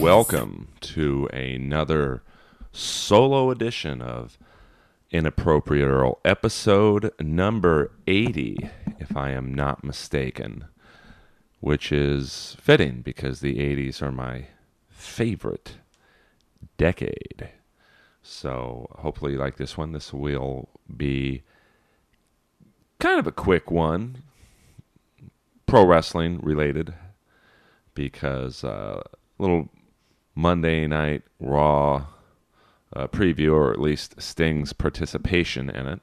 welcome to another solo edition of Inappropriate Earl, episode number 80, if I am not mistaken, which is fitting because the 80s are my favorite decade. So hopefully you like this one. This will be kind of a quick one, pro wrestling related, because little Monday Night Raw preview, or at least Sting's participation in it,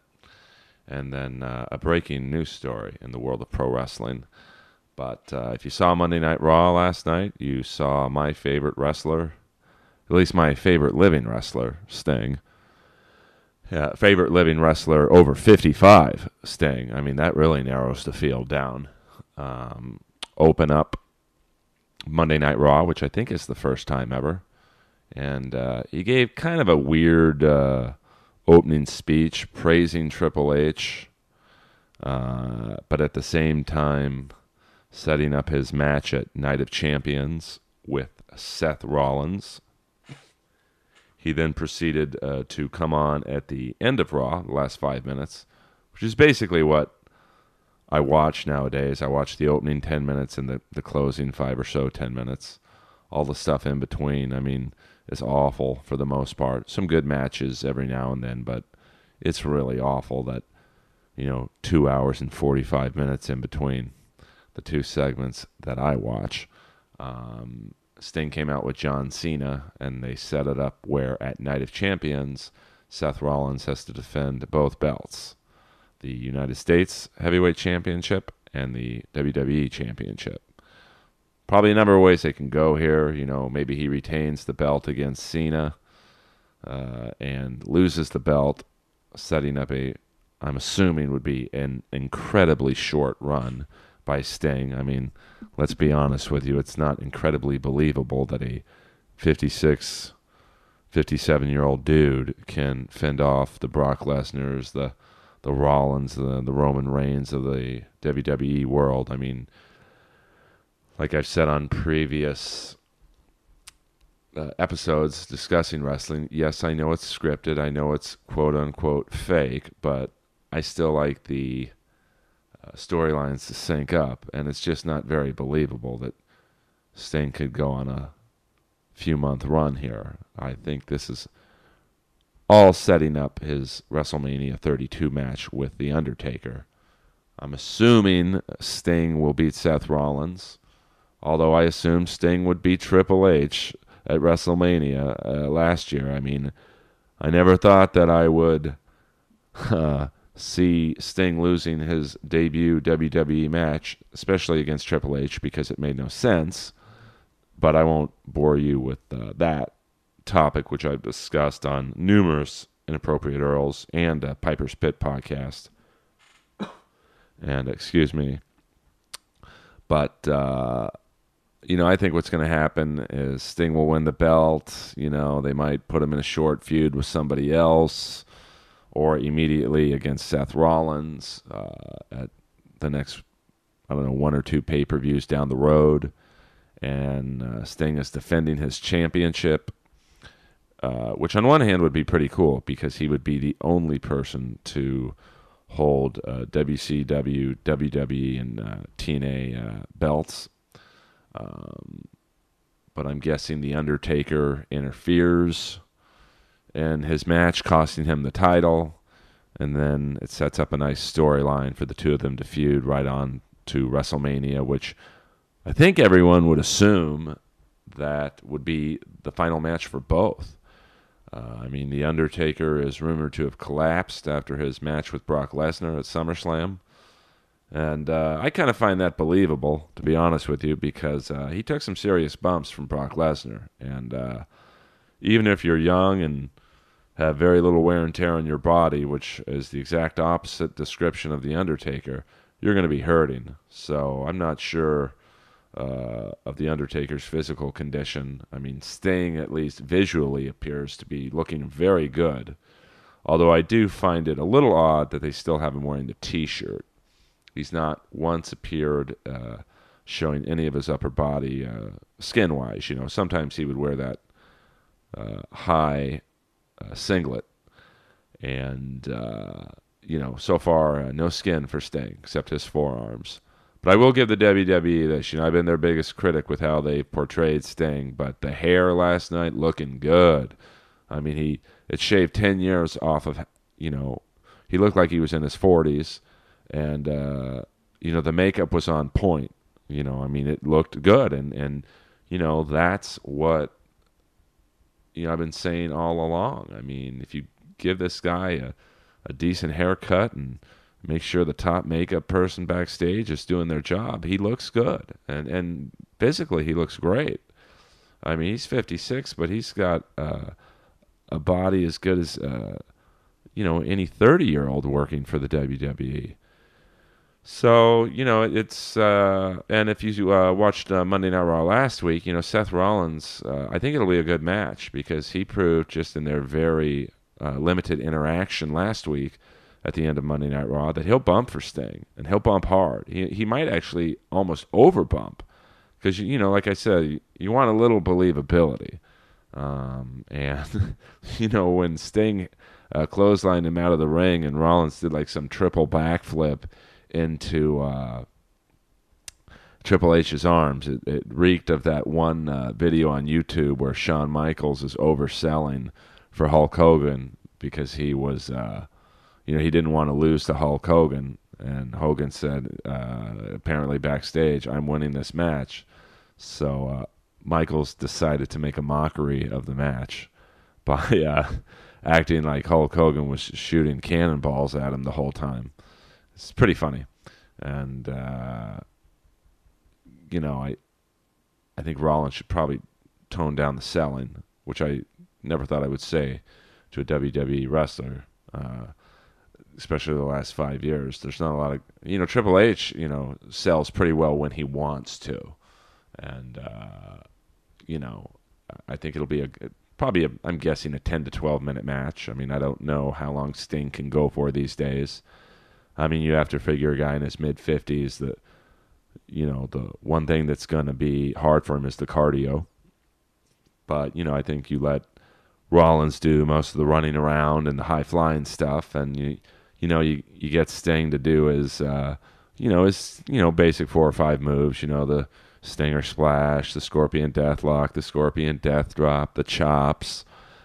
and then a breaking news story in the world of pro wrestling. But if you saw Monday Night Raw last night, you saw my favorite wrestler, at least my favorite living wrestler, Sting. Yeah, favorite living wrestler over 55, Sting. I mean, that really narrows the field down. Open up Monday Night Raw, which I think is the first time ever. And he gave kind of a weird opening speech praising Triple H, but at the same time setting up his match at Night of Champions with Seth Rollins. He then proceeded to come on at the end of Raw, the last 5 minutes, which is basically what I watch nowadays. I watch the opening 10 minutes and the closing 5 or so 10 minutes. All the stuff in between, I mean, is awful for the most part. Some good matches every now and then, but it's really awful that, 2 hours and 45 minutes in between the two segments that I watch. Sting came out with John Cena, and they set it up where at Night of Champions, Seth Rollins has to defend both belts, the United States Heavyweight Championship and the WWE Championship. Probably a number of ways they can go here. Maybe he retains the belt against Cena and loses the belt, setting up I'm assuming would be an incredibly short run by Sting. I mean, let's be honest with you. It's not incredibly believable that a 56, 57-year-old dude can fend off the Brock Lesnar's, the Rollins, the Roman Reigns of the WWE world. I mean, like I've said on previous episodes discussing wrestling, yes, I know it's scripted. I know it's quote-unquote fake, but I still like the storylines to sync up, and it's just not very believable that Sting could go on a few-month run here. I think this is all setting up his WrestleMania 32 match with The Undertaker. I'm assuming Sting will beat Seth Rollins, although I assumed Sting would beat Triple H at WrestleMania last year. I mean, I never thought that I would see Sting losing his debut WWE match, especially against Triple H, because it made no sense. But I won't bore you with that topic, which I've discussed on numerous Inappropriate Earls and Piper's Pit podcast. And excuse me. But, I think what's going to happen is Sting will win the belt. They might put him in a short feud with somebody else, or immediately against Seth Rollins at the next, 1 or 2 pay-per-views down the road. And Sting is defending his championship, which on one hand would be pretty cool because he would be the only person to hold WCW, WWE, and TNA belts. But I'm guessing The Undertaker interferes in his match, costing him the title, and then it sets up a nice storyline for the two of them to feud right on to WrestleMania, which I think everyone would assume that would be the final match for both. The Undertaker is rumored to have collapsed after his match with Brock Lesnar at SummerSlam. And I kind of find that believable, to be honest with you, because he took some serious bumps from Brock Lesnar. And even if you're young and have very little wear and tear on your body, which is the exact opposite description of The Undertaker, you're going to be hurting. So I'm not sure of The Undertaker's physical condition. I mean, Sting, at least visually, appears to be looking very good. Although I do find it a little odd that they still have him wearing the T-shirt. He's not once appeared showing any of his upper body skin-wise. Sometimes he would wear that high singlet, and so far no skin for Sting except his forearms. But I will give the WWE this. I've been their biggest critic with how they portrayed Sting, but the hair last night looking good. I mean, it shaved 10 years off of, he looked like he was in his 40s, and the makeup was on point. It looked good, and that's what I've been saying all along. I mean, if you give this guy a decent haircut and make sure the top makeup person backstage is doing their job, he looks good, and physically he looks great. I mean, he's 56, but he's got a body as good as any 30-year-old working for the WWE. So it's and if you watched Monday Night Raw last week, Seth Rollins, I think it'll be a good match because he proved just in their very limited interaction last week at the end of Monday Night Raw that he'll bump for Sting, and he'll bump hard. He might actually almost over bump because like I said, you want a little believability. And when Sting clotheslined him out of the ring and Rollins did like some triple backflip into Triple H's arms, it reeked of that one video on YouTube where Shawn Michaels is overselling for Hulk Hogan because he was he didn't want to lose to Hulk Hogan, and Hogan said apparently backstage, "I'm winning this match." So Michaels decided to make a mockery of the match by acting like Hulk Hogan was shooting cannonballs at him the whole time. It's pretty funny. And, I think Rollins should probably tone down the selling, which I never thought I would say to a WWE wrestler, especially the last 5 years. There's not a lot of, Triple H, sells pretty well when he wants to. And, I think it'll be I'm guessing a 10 to 12 minute match. I mean, I don't know how long Sting can go for these days. I mean, you have to figure a guy in his mid-50s that, the one thing that's going to be hard for him is the cardio. But, I think you let Rollins do most of the running around and the high-flying stuff, and, you get Sting to do his basic 4 or 5 moves, the Stinger Splash, the Scorpion Deathlock, the Scorpion Death Drop, the chops,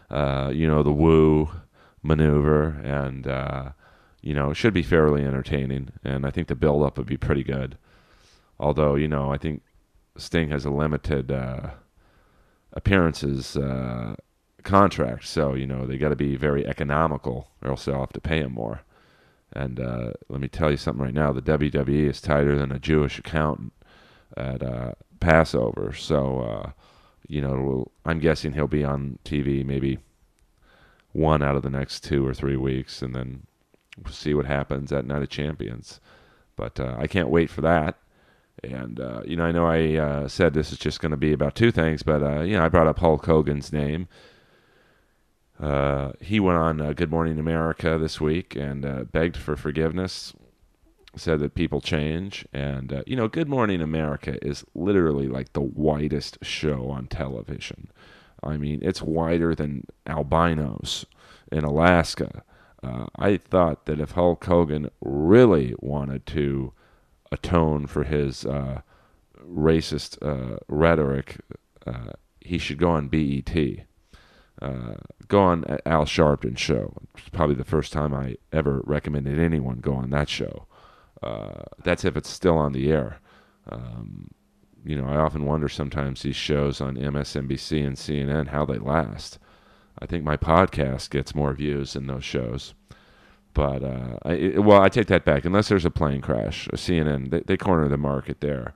the Woo maneuver, and, it should be fairly entertaining, and I think the build-up would be pretty good. Although, I think Sting has a limited appearances contract, so, they got to be very economical, or else they'll have to pay him more. And let me tell you something right now, the WWE is tighter than a Jewish accountant at Passover, so, I'm guessing he'll be on TV maybe 1 out of the next 2 or 3 weeks, and then we'll see what happens at Night of Champions. But I can't wait for that. And, I know I said this is just going to be about 2 things, but, I brought up Hulk Hogan's name. He went on Good Morning America this week and begged for forgiveness, said that people change. And, Good Morning America is literally like the whitest show on television. I mean, it's whiter than albinos in Alaska. I thought that if Hulk Hogan really wanted to atone for his racist rhetoric, he should go on BET. Go on Al Sharpton's show. It's probably the first time I ever recommended anyone go on that show. That's if it's still on the air. I often wonder sometimes these shows on MSNBC and CNN, how they last. I think my podcast gets more views than those shows. But, I take that back. Unless there's a plane crash, CNN, they corner the market there.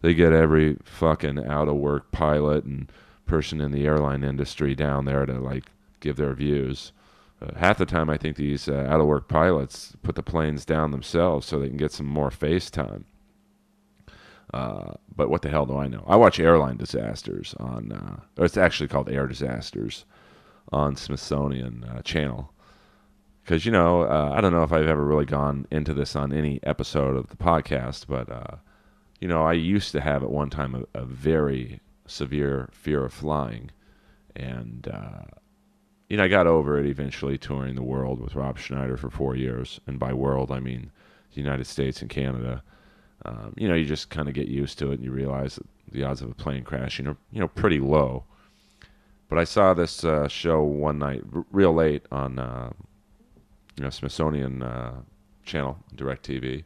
They get every fucking out-of-work pilot and person in the airline industry down there to, give their views. Half the time, I think these out-of-work pilots put the planes down themselves so they can get some more face time. But what the hell do I know? I watch Airline Disasters on, or it's actually called Air Disasters on Smithsonian Channel. Because, I don't know if I've ever really gone into this on any episode of the podcast, but I used to have at one time a very severe fear of flying, and I got over it eventually touring the world with Rob Schneider for 4 years, and by world I mean the United States and Canada. You just kind of get used to it, and you realize that the odds of a plane crashing are pretty low. But I saw this show one night, real late on Smithsonian channel, DirecTV.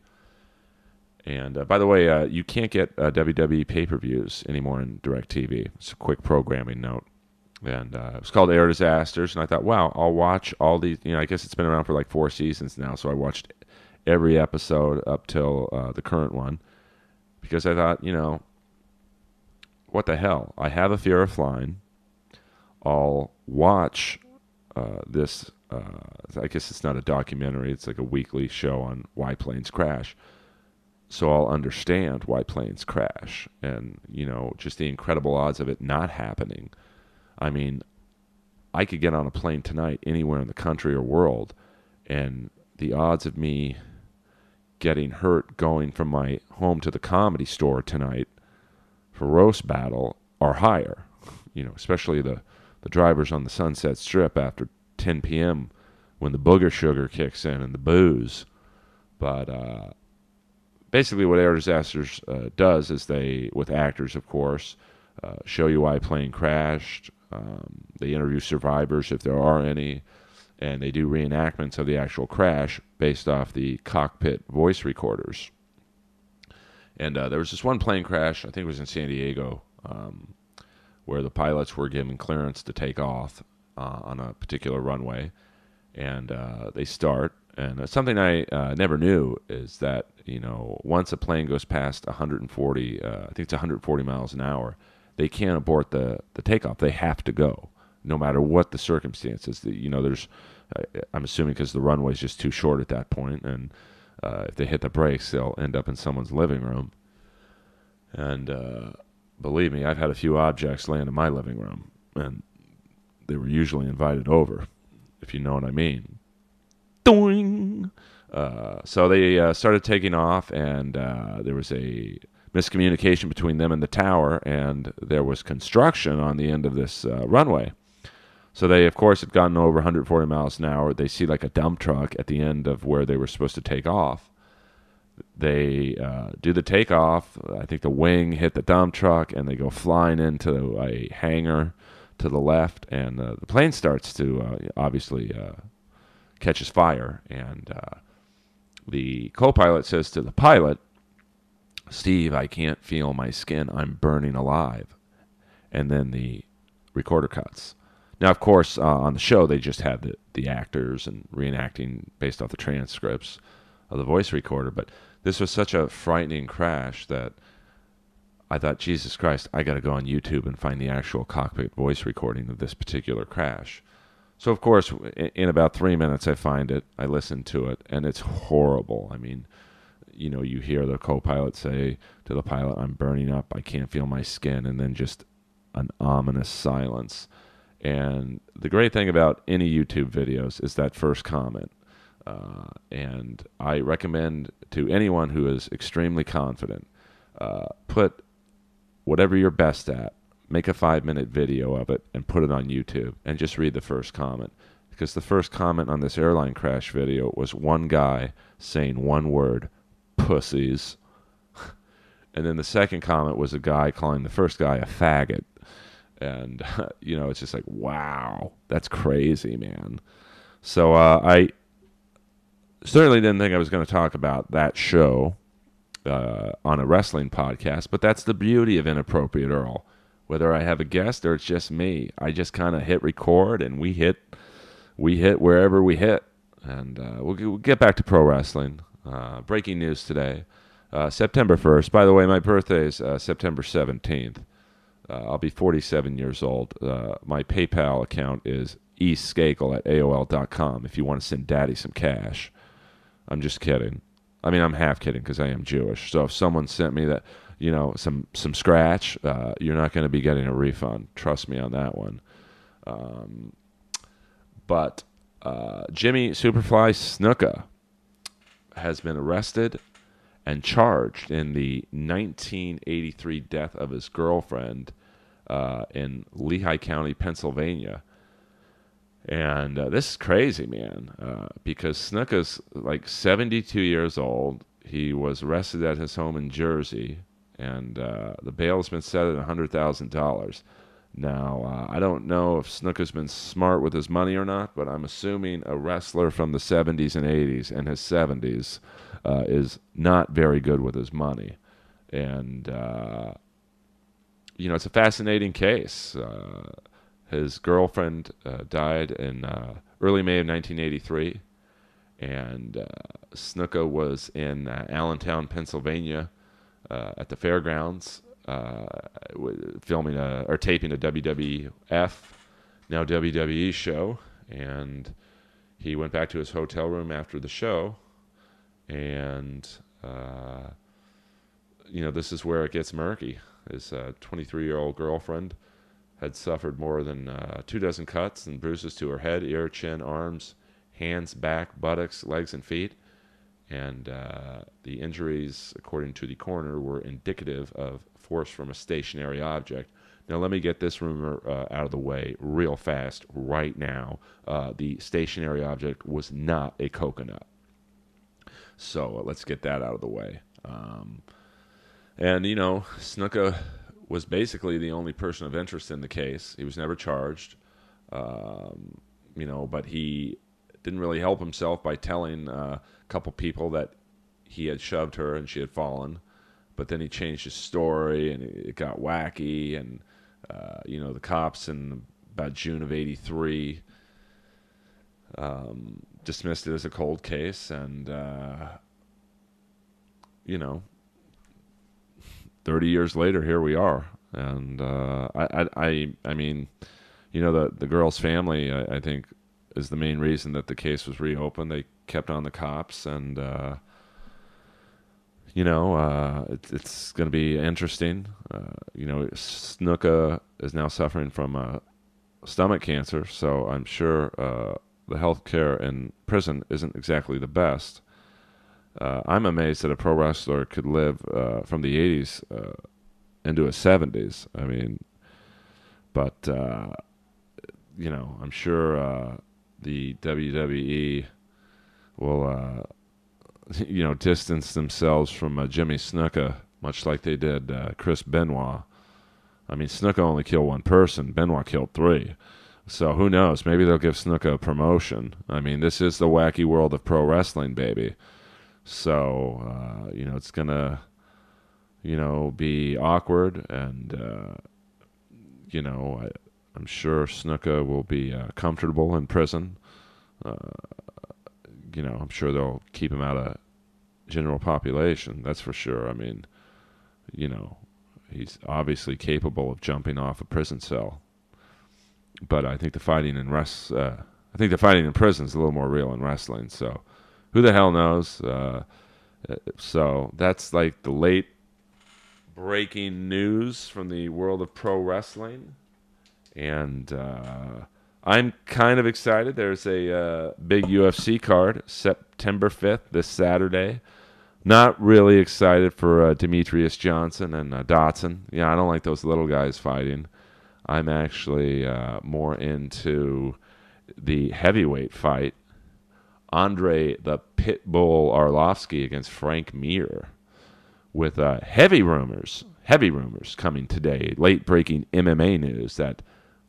And by the way, you can't get WWE pay-per-views anymore in DirecTV. It's a quick programming note. And it was called Air Disasters, and I thought, wow, I'll watch all these. I guess it's been around for like 4 seasons now, so I watched every episode up till the current one, because I thought, what the hell? I have a fear of flying. I'll watch this. I guess it's not a documentary. It's like a weekly show on why planes crash. So I'll understand why planes crash and, just the incredible odds of it not happening. I mean, I could get on a plane tonight anywhere in the country or world, and the odds of me getting hurt going from my home to the Comedy Store tonight for roast battle are higher. Especially the drivers on the Sunset Strip after 10 p.m. when the booger sugar kicks in and the booze. But basically what Air Disasters does is they, with actors of course, show you why a plane crashed. They interview survivors if there are any, and they do reenactments of the actual crash based off the cockpit voice recorders. And there was this one plane crash, I think it was in San Diego, where the pilots were given clearance to take off on a particular runway, and they start. And something I never knew is that, once a plane goes past 140, I think it's 140 miles an hour, they can't abort the takeoff. They have to go, no matter what the circumstances. I'm assuming because the runway's just too short at that point, and if they hit the brakes, they'll end up in someone's living room. And believe me, I've had a few objects land in my living room, and they were usually invited over, if you know what I mean. Doing. So they started taking off, and there was a miscommunication between them and the tower, and there was construction on the end of this runway. So they, of course, had gotten over 140 miles an hour. They see like a dump truck at the end of where they were supposed to take off. They do the takeoff. I think the wing hit the dump truck, and they go flying into a hangar to the left, and the plane starts to obviously catches fire. And the co-pilot says to the pilot, "Steve, I can't feel my skin. I'm burning alive." And then the recorder cuts. Now, of course, on the show, they just had the actors and reenacting based off the transcripts of the voice recorder. But this was such a frightening crash that I thought, Jesus Christ, I got to go on YouTube and find the actual cockpit voice recording of this particular crash. So, of course, in about 3 minutes, I find it. I listen to it, and it's horrible. I mean, you hear the co-pilot say to the pilot, "I'm burning up. I can't feel my skin," and then just an ominous silence. And the great thing about any YouTube videos is that first comment. And I recommend to anyone who is extremely confident, put whatever you're best at, make a 5-minute video of it, and put it on YouTube, and just read the first comment. Because the first comment on this airline crash video was one guy saying one word, "pussies." And then the second comment was a guy calling the first guy a faggot. And, it's just like, wow, that's crazy, man. So I certainly didn't think I was going to talk about that show on a wrestling podcast, but that's the beauty of Inappropriate Earl. Whether I have a guest or it's just me, I just kind of hit record, and we hit wherever we hit. And we'll get back to pro wrestling. Breaking news today, September 1st. By the way, my birthday is September 17th. I'll be 47 years old. My PayPal account is eskakel@aol.com if you want to send Daddy some cash. I'm just kidding. I mean, I'm half kidding because I am Jewish. So if someone sent me that, some scratch, you're not going to be getting a refund. Trust me on that one. But Jimmy Superfly Snuka has been arrested and charged in the 1983 death of his girlfriend in Lehigh County, Pennsylvania. And this is crazy, man, because Snuka's like 72 years old. He was arrested at his home in Jersey, and the bail has been set at $100,000. Now, I don't know if Snuka's been smart with his money or not, but I'm assuming a wrestler from the 70s and 80s and his 70s is not very good with his money. And, it's a fascinating case. His girlfriend died in early May of 1983, and Snuka was in Allentown, Pennsylvania, at the fairgrounds, filming or taping a WWF, now WWE show, and he went back to his hotel room after the show, and this is where it gets murky. His 23-year-old girlfriend had suffered more than 24 cuts and bruises to her head, ear, chin, arms, hands, back, buttocks, legs, and feet. And the injuries, according to the coroner, were indicative of force from a stationary object. Now, let me get this rumor out of the way real fast right now. The stationary object was not a coconut. So let's get that out of the way. Snuka was basically the only person of interest in the case. He was never charged, but he didn't really help himself by telling a couple people that he had shoved her and she had fallen. But then he changed his story, and it got wacky. And the cops in about June of '83 dismissed it as a cold case, and 30 years later, here we are. And I mean, the girl's family, I think, is the main reason that the case was reopened. They kept on the cops, and it's going to be interesting. Snuka is now suffering from stomach cancer, so I'm sure the health care in prison isn't exactly the best. I'm amazed that a pro wrestler could live from the 80s into his 70s. I mean, but, I'm sure the WWE will, distance themselves from Jimmy Snuka, much like they did Chris Benoit. I mean, Snuka only killed one person. Benoit killed three. So who knows? Maybe they'll give Snuka a promotion. I mean, this is the wacky world of pro wrestling, baby. So, it's going to, be awkward. And, I'm sure Snuka will be comfortable in prison. I'm sure they'll keep him out of general population. That's for sure. I mean, he's obviously capable of jumping off a prison cell. But I think the fighting in prison is a little more real in wrestling. So, who the hell knows? So that's like the late breaking news from the world of pro wrestling, and I'm kind of excited. There's a big UFC card, September 5th, this Saturday. Not really excited for Demetrius Johnson and Dotson. Yeah, I don't like those little guys fighting. I'm actually more into the heavyweight fight. Andre the Pitbull Arlovsky against Frank Mir, with heavy rumors coming today. Late breaking MMA news that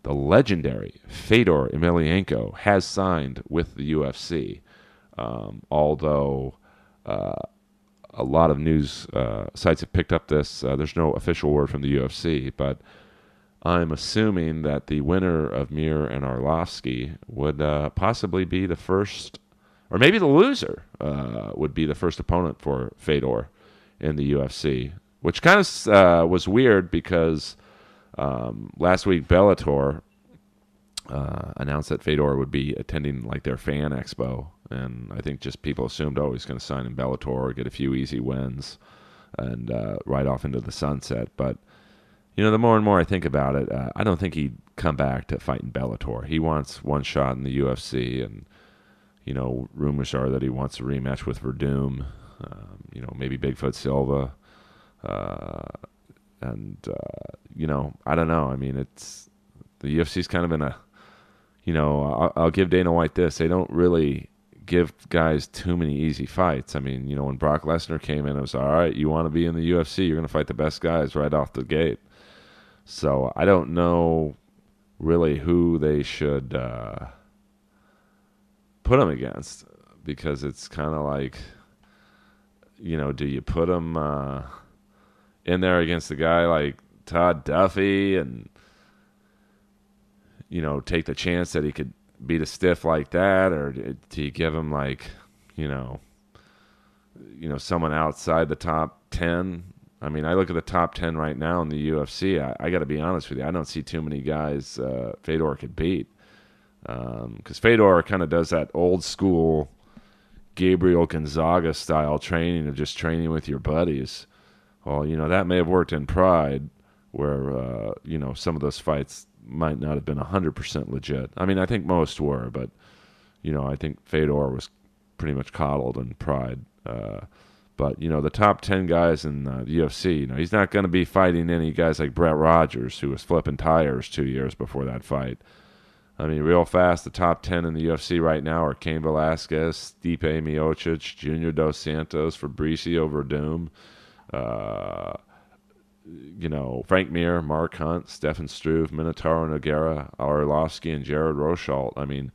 the legendary Fedor Emelianenko has signed with the UFC. Although a lot of news sites have picked up this, there's no official word from the UFC, but I'm assuming that the winner of Mir and Arlovsky would possibly be the first, or maybe the loser would be the first opponent for Fedor in the UFC, which kind of was weird because last week Bellator announced that Fedor would be attending like their fan expo, and I think just people assumed, oh, he's going to sign in Bellator, get a few easy wins, and ride off into the sunset. But the more and more I think about it, I don't think he'd come back to fight in Bellator. He wants one shot in the UFC, and rumors are that he wants a rematch with Verdum. Maybe Bigfoot Silva. I don't know. I mean, it's the UFC's kind of in a, I'll give Dana White this. They don't really give guys too many easy fights. I mean, when Brock Lesnar came in, it was all right. You want to be in the UFC, you're going to fight the best guys right off the gate. So I don't know really who they should put him against, because it's kind of like, do you put him in there against a guy like Todd Duffy and take the chance that he could beat a stiff like that, or do you give him like someone outside the top 10? I mean, I look at the top 10 right now in the UFC. I got to be honest with you, I don't see too many guys Fedor could beat, because Fedor kind of does that old school Gabriel Gonzaga style training of just training with your buddies. Well, that may have worked in Pride, where some of those fights might not have been 100% legit. I mean, I think most were, but I think Fedor was pretty much coddled in Pride. But the top 10 guys in the UFC, he's not going to be fighting any guys like Brett Rogers, who was flipping tires 2 years before that fight. I mean, real fast, the top 10 in the UFC right now are Cain Velasquez, Stipe Miocic, Junior Dos Santos, Fabricio Verdum, Frank Mir, Mark Hunt, Stefan Struve, Minotauro Nogueira, Arlovsky, and Jared Rosholt. I mean,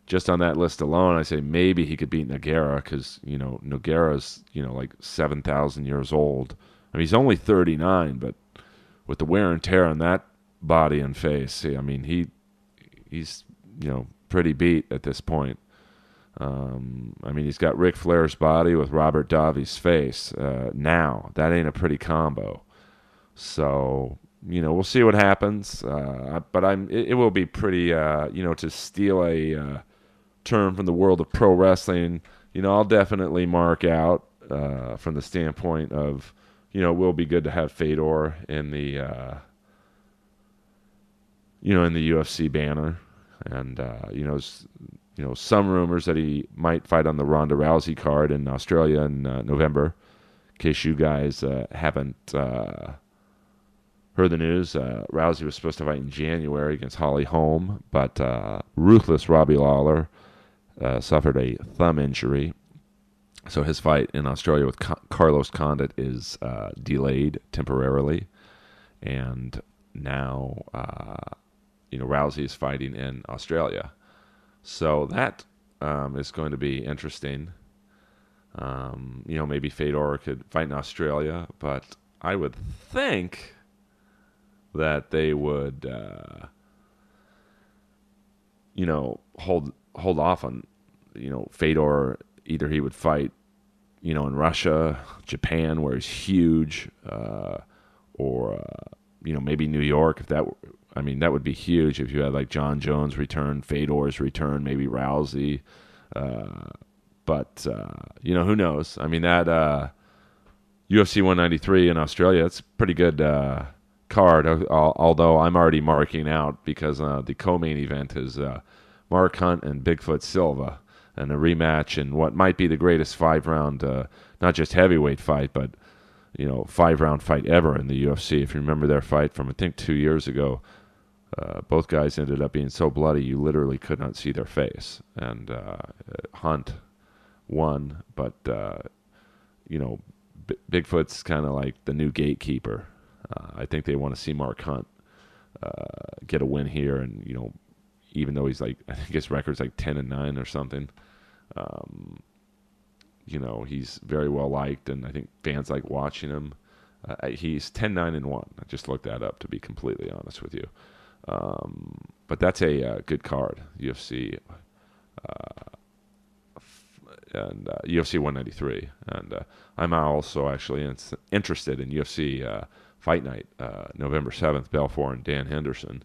just on that list alone, I say maybe he could beat Nogueira, because, Nogueira's, like 7,000 years old. I mean, he's only 39, but with the wear and tear on that body and face, I mean, he's pretty beat at this point. I mean, he's got Ric Flair's body with Robert Davi's face. Now that ain't a pretty combo. So we'll see what happens. But it will be pretty. To steal a term from the world of pro wrestling, I'll definitely mark out from the standpoint of, it will be good to have Fedor in the in the UFC banner. And, some rumors that he might fight on the Ronda Rousey card in Australia in November. In case you guys haven't heard the news, Rousey was supposed to fight in January against Holly Holm, but ruthless Robbie Lawler suffered a thumb injury. So his fight in Australia with Carlos Condit is delayed temporarily. And now Rousey is fighting in Australia. So that is going to be interesting. Maybe Fedor could fight in Australia, but I would think that they would, hold off on, Fedor. Either he would fight, in Russia, Japan, where he's huge, or maybe New York, if that. That would be huge if you had like John Jones return, Fedor's return, maybe Rousey. But who knows? I mean, that UFC 193 in Australia, it's a pretty good card, although I'm already marking out, because the co-main event is Mark Hunt and Bigfoot Silva, and a rematch in what might be the greatest 5-round, not just heavyweight fight, but 5-round fight ever in the UFC. If you remember their fight from, I think, 2 years ago, both guys ended up being so bloody you literally could not see their face. And Hunt won, but Bigfoot's kind of like the new gatekeeper. I think they want to see Mark Hunt get a win here, and even though he's like, I think his record's like 10-9 or something. He's very well liked, and I think fans like watching him. He's 10-9-1. I just looked that up, to be completely honest with you. But that's a good card, UFC, and UFC 193. And I'm also actually interested in UFC Fight Night, November 7th, Belfort and Dan Henderson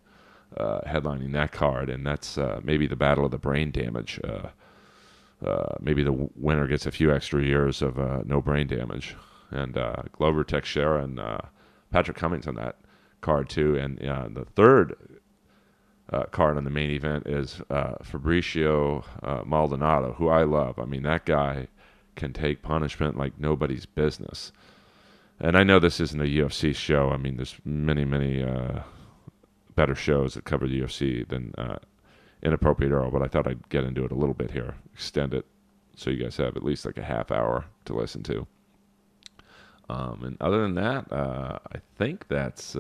headlining that card, and that's maybe the Battle of the Brain Damage. Maybe the winner gets a few extra years of no brain damage. And Glover Teixeira and Patrick Cummings on that card too. And the third card on the main event is Fabricio Maldonado, who I love. I mean, that guy can take punishment like nobody's business. And I know this isn't a UFC show. I mean, there's many, many better shows that cover the UFC than Inappropriate Earl, but I thought I'd get into it a little bit here, extend it so you guys have at least like a half hour to listen to. And other than that, I think that's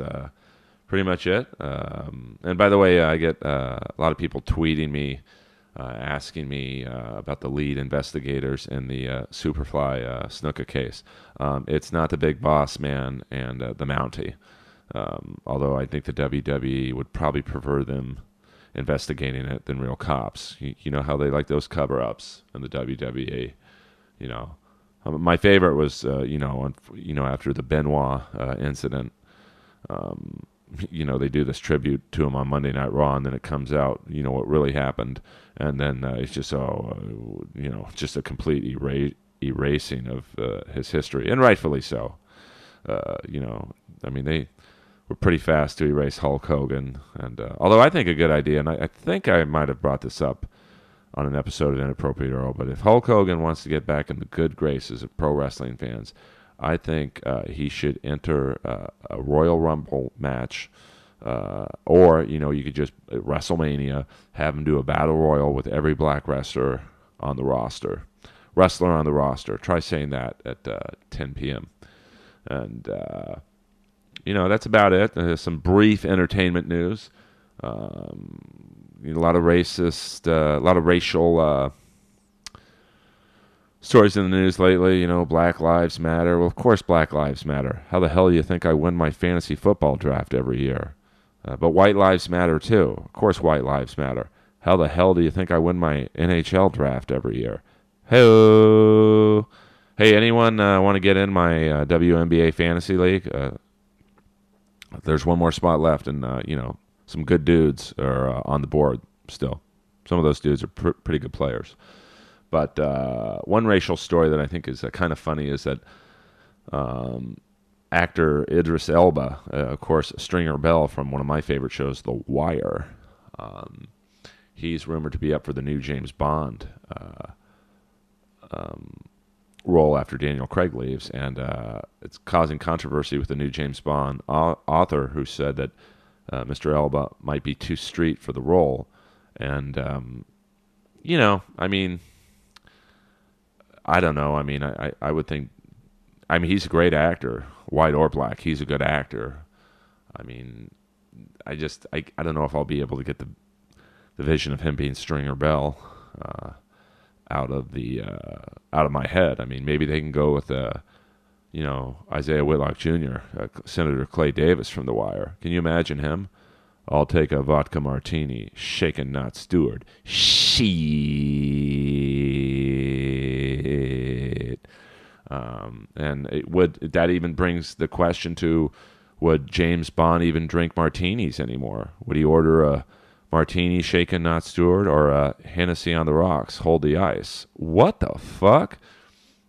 pretty much it. And by the way, I get a lot of people tweeting me, asking me about the lead investigators in the Superfly Snuka case. It's not the Big Boss Man and the Mountie, although I think the WWE would probably prefer them investigating it than real cops. You know how they like those cover-ups in the WWE, you know. My favorite was, after the Benoit incident, they do this tribute to him on Monday Night Raw, and then it comes out, what really happened, and then it's just, just a complete erasing of his history, and rightfully so. They were pretty fast to erase Hulk Hogan, and although I think a good idea, and I think I might have brought this up on an episode of Inappropriate Earl, but if Hulk Hogan wants to get back in the good graces of pro wrestling fans, I think he should enter a Royal Rumble match, or you could just at WrestleMania have him do a battle royal with every black wrestler on the roster. Try saying that at 10 p.m. And that's about it. There's some brief entertainment news. A lot of racial stories in the news lately. Black Lives Matter. Well, of course Black Lives Matter. How the hell do you think I win my fantasy football draft every year? But White Lives Matter too. Of course White Lives Matter. How the hell do you think I win my NHL draft every year? Hey, anyone want to get in my WNBA fantasy league? There's one more spot left, and some good dudes are on the board still. Some of those dudes are pretty good players. But one racial story that I think is kind of funny is that actor Idris Elba, of course, Stringer Bell from one of my favorite shows, The Wire, he's rumored to be up for the new James Bond role after Daniel Craig leaves, and it's causing controversy with the new James Bond author who said that Mr. Elba might be too street for the role. And, I don't know. I would think, he's a great actor, white or black. He's a good actor. I don't know if I'll be able to get the vision of him being Stringer Bell out of my head. Maybe they can go with Isaiah Whitlock Jr., Senator Clay Davis from The Wire. Can you imagine him? I'll take a vodka martini, shaken not stirred. Shit. And that even brings the question to, would James Bond even drink martinis anymore? Would he order a martini, shaken not stirred, or a Hennessy on the rocks, hold the ice? What the fuck?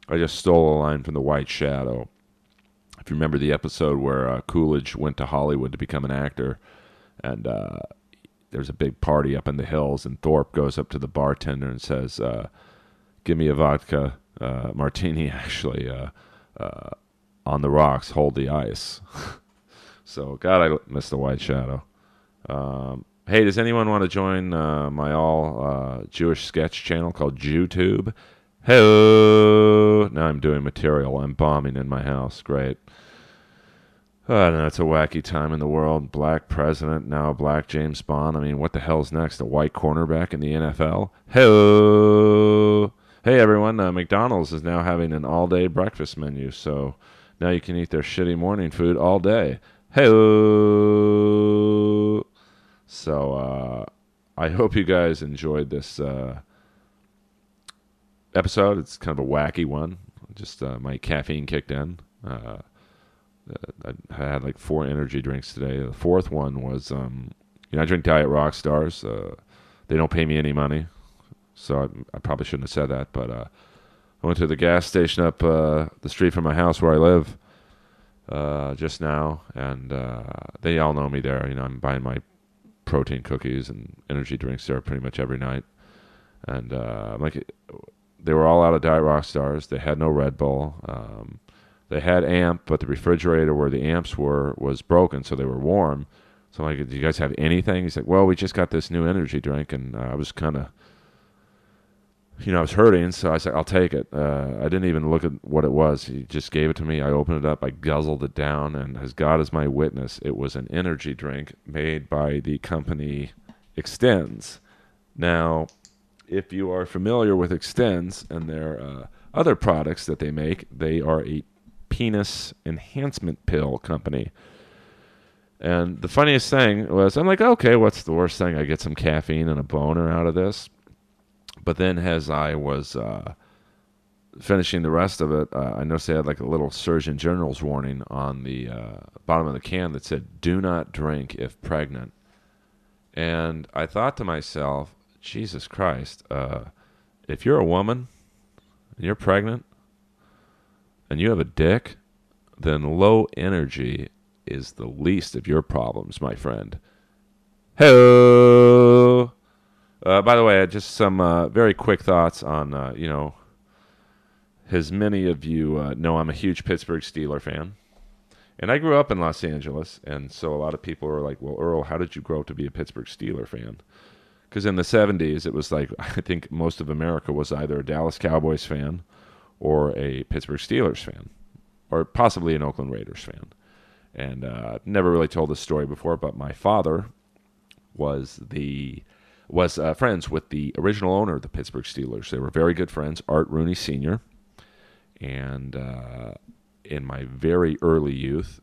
I just stole a line from The White Shadow. If you remember the episode where Coolidge went to Hollywood to become an actor, and there's a big party up in the hills, and Thorpe goes up to the bartender and says, give me a vodka martini, actually, on the rocks, hold the ice. So, God, I miss The White Shadow. Hey, does anyone want to join my all Jewish sketch channel called JewTube? Hey, now I'm doing material. I'm bombing in my house. Great. I don't know, it's a wacky time in the world. Black president, now black James Bond. What the hell's next? A white cornerback in the NFL? Hey, everyone. McDonald's is now having an all-day breakfast menu, so now you can eat their shitty morning food all day. So, I hope you guys enjoyed this episode. It's kind of a wacky one. Just my caffeine kicked in. I had like 4 energy drinks today. The fourth one was, I drink Diet Rockstars. They don't pay me any money, so I probably shouldn't have said that. But I went to the gas station up the street from my house where I live just now, and they all know me there. I'm buying my protein cookies and energy drinks there pretty much every night. And I'm like, They were all out of Diet Rock Stars. They had no Red Bull. They had amp, but the refrigerator where the amps were was broken, so they were warm. So I'm like, do you guys have anything? He's like, well, we just got this new energy drink, and I was kind of, I was hurting, so I said, I'll take it. I didn't even look at what it was. He just gave it to me. I opened it up. I guzzled it down, and as God is my witness, it was an energy drink made by the company Extends. Now, if you are familiar with Extends and their other products that they make, they are a penis enhancement pill company. And the funniest thing was, I'm like, okay, what's the worst thing? I get some caffeine and a boner out of this. But then as I was finishing the rest of it, I noticed they had like a little Surgeon General's warning on the bottom of the can that said, do not drink if pregnant. And I thought to myself, Jesus Christ, if you're a woman and you're pregnant and you have a dick, then low energy is the least of your problems, my friend. Hello. By the way, just some very quick thoughts on, as many of you know, I'm a huge Pittsburgh Steelers fan. And I grew up in Los Angeles, and so a lot of people are like, well, Earl, how did you grow up to be a Pittsburgh Steelers fan? Because in the 70s, it was like, I think most of America was either a Dallas Cowboys fan or a Pittsburgh Steelers fan, or possibly an Oakland Raiders fan. And I've never really told this story before, but my father was friends with the original owner of the Pittsburgh Steelers. They were very good friends, Art Rooney Sr., and in my very early youth,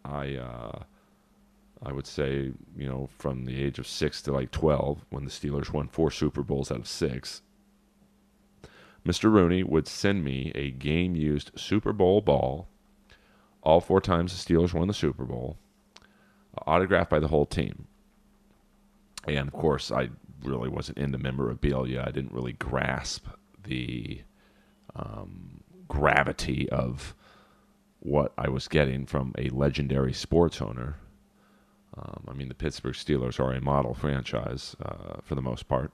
I would say, from the age of 6 to like 12, when the Steelers won 4 Super Bowls out of 6, Mr. Rooney would send me a game-used Super Bowl ball, all 4 times the Steelers won the Super Bowl, autographed by the whole team. And, of course, I really wasn't into memorabilia. I didn't really grasp the gravity of what I was getting from a legendary sports owner. The Pittsburgh Steelers are a model franchise for the most part,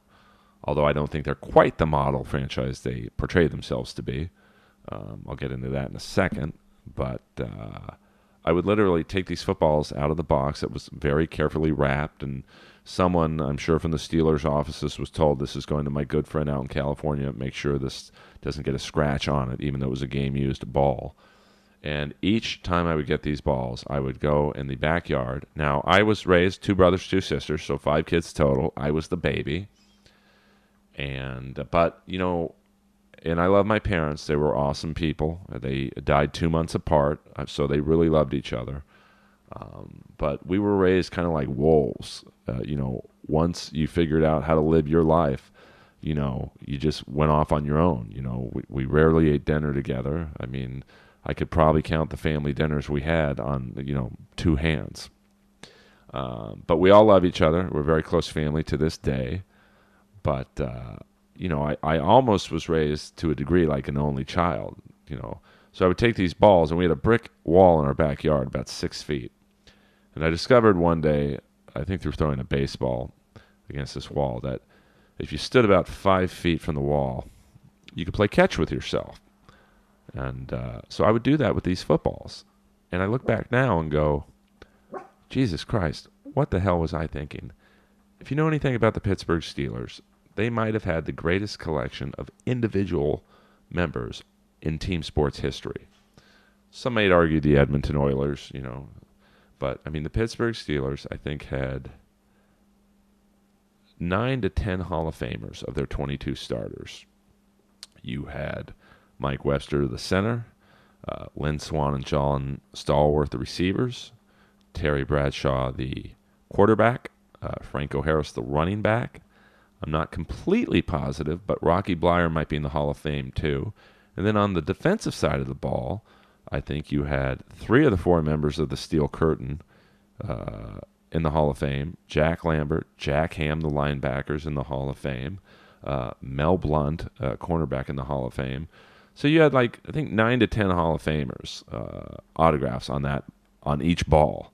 although I don't think they're quite the model franchise they portray themselves to be. I'll get into that in a second, but I would literally take these footballs out of the box that was very carefully wrapped, and someone, I'm sure from the Steelers offices, was told, this is going to my good friend out in California, make sure this doesn't get a scratch on it, even though it was a game-used ball. And each time I would get these balls, I would go in the backyard. Now, I was raised 2 brothers, 2 sisters, so 5 kids total. I was the baby. But and I love my parents. They were awesome people. They died 2 months apart, so they really loved each other. But we were raised kind of like wolves. Once you figured out how to live your life, you just went off on your own. We rarely ate dinner together. I could probably count the family dinners we had on, 2 hands. But we all love each other. We're a very close family to this day. But, I almost was raised to a degree like an only child, So I would take these balls, and we had a brick wall in our backyard about 6 feet. And I discovered one day, I think through throwing a baseball against this wall, that if you stood about 5 feet from the wall, you could play catch with yourself. And so I would do that with these footballs. And I look back now and go, Jesus Christ, what the hell was I thinking? If you know anything about the Pittsburgh Steelers, they might have had the greatest collection of individual members in team sports history. Some might argue the Edmonton Oilers, But, the Pittsburgh Steelers, I think, had 9 to 10 Hall of Famers of their 22 starters. You had Mike Webster, the center, Lynn Swann and John Stallworth, the receivers, Terry Bradshaw, the quarterback, Franco Harris, the running back. I'm not completely positive, but Rocky Bleier might be in the Hall of Fame too. And then on the defensive side of the ball, I think you had 3 of the 4 members of the Steel Curtain in the Hall of Fame. Jack Lambert, Jack Ham, the linebackers in the Hall of Fame. Mel Blount, cornerback in the Hall of Fame. So you had I think 9 to 10 Hall of Famers autographs on each ball.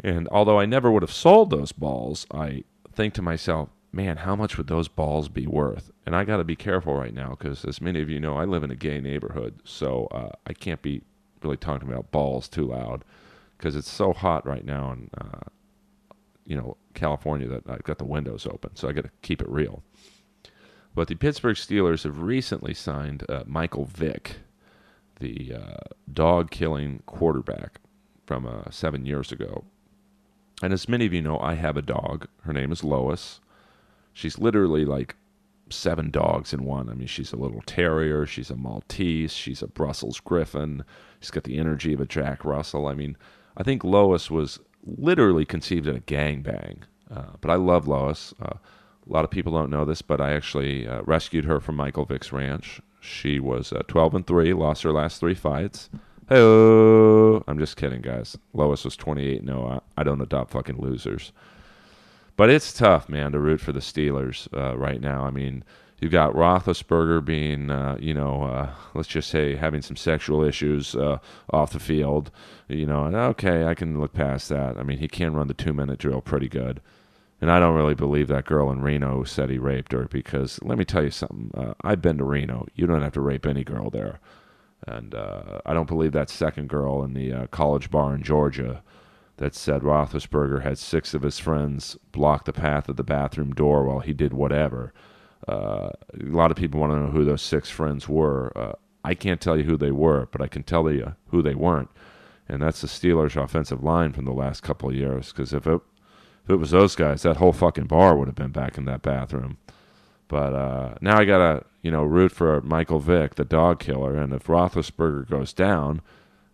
And although I never would have sold those balls, I think to myself, man, how much would those balls be worth? And I got to be careful right now because, as many of you know, I live in a gay neighborhood, so I can't be really talking about balls too loud because it's so hot right now in California that I've got the windows open, so I got to keep it real. But the Pittsburgh Steelers have recently signed Michael Vick, the dog-killing quarterback from 7 years ago. And as many of you know, I have a dog. Her name is Lois. She's literally like 7 dogs in one. I mean, she's a little terrier. She's a Maltese. She's a Brussels Griffon. She's got the energy of a Jack Russell. I mean, I think Lois was literally conceived in a gangbang. But I love Lois. A lot of people don't know this, but I actually rescued her from Michael Vick's ranch. She was 12-3, lost her last 3 fights. Hey-oh. I'm just kidding, guys. Lois was 28-0. I don't adopt fucking losers. But it's tough, man, to root for the Steelers right now. I mean, you've got Roethlisberger being, let's just say having some sexual issues off the field. And okay, I can look past that. I mean, he can run the 2-minute drill pretty good. And I don't really believe that girl in Reno who said he raped her because, let me tell you something. I've been to Reno. You don't have to rape any girl there. And I don't believe that second girl in the college bar in Georgia that said Roethlisberger had 6 of his friends block the path of the bathroom door while he did whatever. A lot of people want to know who those 6 friends were. I can't tell you who they were, but I can tell you who they weren't. And that's the Steelers' offensive line from the last couple of years. Because if it was those guys, that whole fucking bar would have been back in that bathroom. But now I got to, root for Michael Vick, the dog killer. And if Roethlisberger goes down,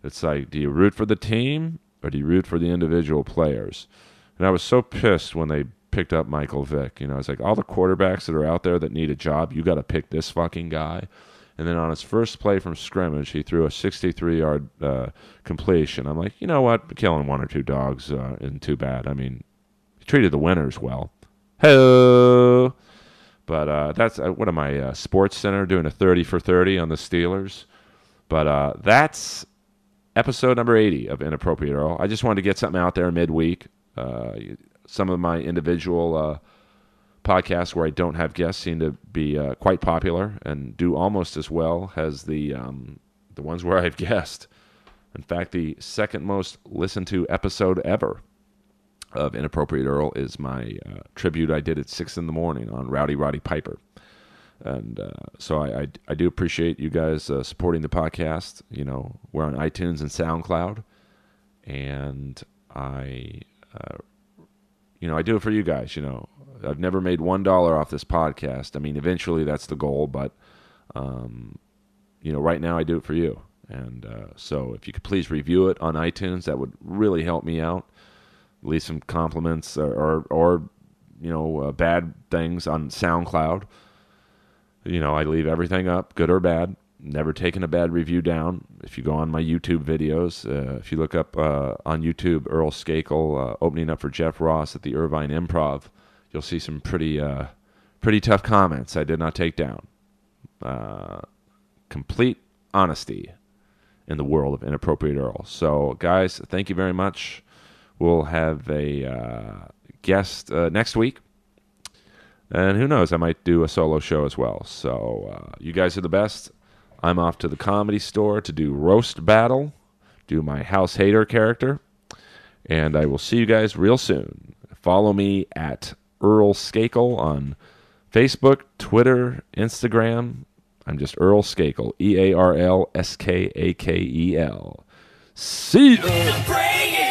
it's like, do you root for the team or do you root for the individual players? And I was so pissed when they picked up Michael Vick. It's like all the quarterbacks that are out there that need a job, you got to pick this fucking guy. And then on his first play from scrimmage, he threw a 63-yard completion. I'm like, you know what? Killing 1 or 2 dogs isn't too bad. I mean, he treated the winners well. Hello. But that's what am I, Sports Center doing a 30 for 30 on the Steelers. But that's episode number 80 of Inappropriate Earl. I just wanted to get something out there midweek. Some of my individual podcasts where I don't have guests seem to be quite popular and do almost as well as the ones where I've guests. In fact, the second most listened to episode ever of Inappropriate Earl is my tribute I did at 6 in the morning on Rowdy Roddy Piper. And so I do appreciate you guys supporting the podcast. We're on iTunes and SoundCloud. And I do it for you guys. I've never made $1 off this podcast. I mean, eventually that's the goal. But, right now I do it for you. And so if you could please review it on iTunes, that would really help me out. Leave some compliments or bad things on SoundCloud. I leave everything up, good or bad. Never taken a bad review down. If you go on my YouTube videos, if you look up on YouTube, Earl Skakel opening up for Jeff Ross at the Irvine Improv, you'll see some pretty tough comments I did not take down. Complete honesty in the world of Inappropriate Earl. So, guys, thank you very much. We'll have a guest next week. And who knows, I might do a solo show as well. So you guys are the best. I'm off to the Comedy Store to do Roast Battle, do my House Hater character. And I will see you guys real soon. Follow me at Earl Skakel on Facebook, Twitter, Instagram. I'm just Earl Skakel, EarlSkakel. See ya!